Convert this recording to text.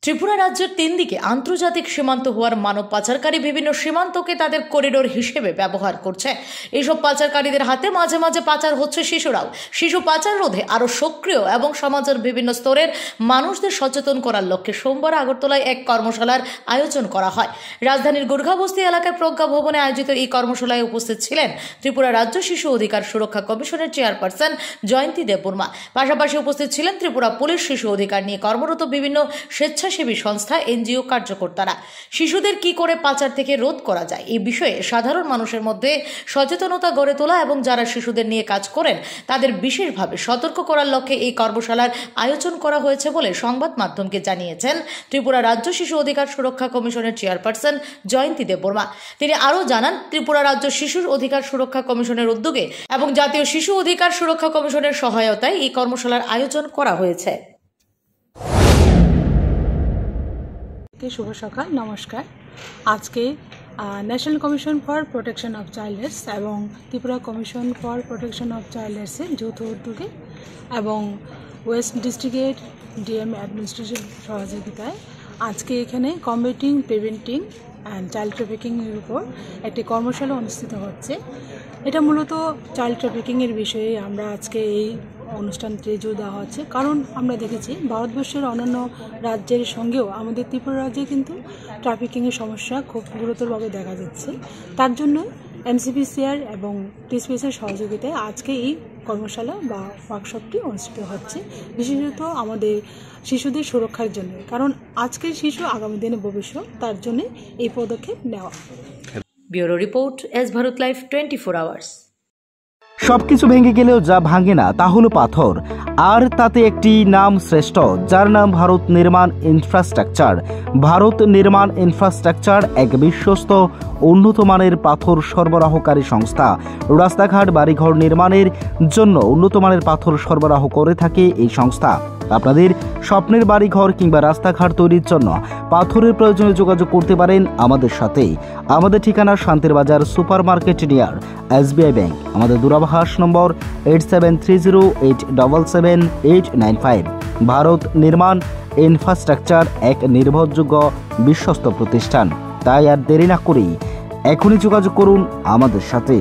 ত্রিপুরা রাজ্যের 3 দিকে আন্তর্জাতিক সীমান্ত হওয়ার মানব পাচারকারী বিভিন্ন সীমান্তকে তাদের করিডোর হিসেবে ব্যবহার করছে। এইসব পাচারকারীদের হাতে মাঝে মাঝে পাচার হচ্ছে শিশুরাও। শিশু পাচার রোধে আরও সক্রিয় এবং সমাজের বিভিন্ন স্তরের মানুষদের সচেতন করার লক্ষ্যে সোমবার আগরতলায় এক কর্মশালার আয়োজন করা হয়। রাজধানীর গুরগাঁওবস্তি এলাকায় প্রজ্ঞা ভবনে আয়োজিত এই কর্মশালায় উপস্থিত ছিলেন ত্রিপুরা রাজ্য শিশু অধিকার সুরক্ষা কমিশনের চেয়ারপারসন জয়ন্তী দেববর্মা। পাশাপাশি উপস্থিত ছিলেন ত্রিপুরা পুলিশ শিশু অধিকার নিয়ে কর্মরত বিভিন্ন স্বেচ্ছাসেবী সংস্থা, এনজিও কার্যকর্তারা। শিশুদের কি করে পাচার থেকে রোধ করা যায় এই বিষয়ে সাধারণ মানুষের মধ্যে সচেতনতা গড়ে তোলা এবং যারা শিশুদের নিয়ে কাজ করেন তাদের বিশেষভাবে সতর্ক করার লক্ষ্যে এই কর্মশালার আয়োজন করা হয়েছে বলে সংবাদ মাধ্যমকে জানিয়েছেন ত্রিপুরা রাজ্য শিশু অধিকার সুরক্ষা কমিশনের চেয়ারপারসন জয়ন্তী দেববর্মা। তিনি আরও জানান, ত্রিপুরা রাজ্য শিশুর অধিকার সুরক্ষা কমিশনের উদ্যোগে এবং জাতীয় শিশু অধিকার সুরক্ষা কমিশনের সহায়তায় এই কর্মশালার আয়োজন করা হয়েছে। শুভ সকাল, নমস্কার। আজকে national commission for protection of childs এবং Tripura commission for protection of চাইল্ডসের যৌথ উদ্যোগে এবং ওয়েস্ট ডিস্ট্রিক্টের ডিএম অ্যাডমিনিস্ট্রেশন সহযোগিতায় আজকে এখানে কম্বেটিং, প্রিভেন্টিং অ্যান্ড চাইল্ড ট্রাফিকিংয়ের উপর একটি কর্মশালা অনুষ্ঠিত হচ্ছে। এটা মূলত চাইল্ড ট্রাফিকিংয়ের বিষয়ে আমরা আজকে এই অনুষ্ঠানটি জোর দেওয়া হচ্ছে, কারণ আমরা দেখেছি ভারতবর্ষের অন্যান্য রাজ্যের সঙ্গেও আমাদের ত্রিপুরা রাজ্যে কিন্তু ট্রাফিকিংয়ের সমস্যা খুব গুরুতরভাবে দেখা যাচ্ছে। তার জন্য এমসিপিসিআর এবং টিএসপিএসের সহযোগিতায় আজকে এই কর্মশালা বা ওয়ার্কশপটি অনুষ্ঠিত হচ্ছে, বিশেষত আমাদের শিশুদের সুরক্ষার জন্য, কারণ আজকের শিশু আগামী দিনে ভবিষ্যৎ, তার জন্য এই পদক্ষেপ নেওয়া। Bureau report, S Bharat live 24 hours. সবকিছু ভেঙে গেলেও যা ভাঙে না তা হলো পাথর, আর তাতে একটি নাম শ্রেষ্ঠ, যার নাম ভারত নির্মাণ ইনফ্রাস্ট্রাকচার। ভারত নির্মাণ ইনফ্রাস্ট্রাকচার এক বিশ্বস্ত উন্নত মানের পাথর সরবরাহকারী সংস্থা। রাস্তাঘাট, বাড়িঘর নির্মাণের জন্য উন্নত মানের পাথর সরবরাহ করে থাকে এই সংস্থা। আপনাদের স্বপ্নের বাড়িঘর কিংবা রাস্তাঘাট তৈরির জন্য পাথরের প্রয়োজনে যোগাযোগ করতে পারেন আমাদের সাথে। আমাদের ঠিকানা শান্তির বাজার super market near SBI bank. আমাদের দূরভাষ নম্বর 8730877895। ভারত নির্মাণ ইনফ্রাস্ট্রাকচার এক নির্ভরযোগ্য বিশ্বস্ত প্রতিষ্ঠান। তাই আর দেরি না করেই এখনই যোগাযোগ করুন আমাদের সাথে।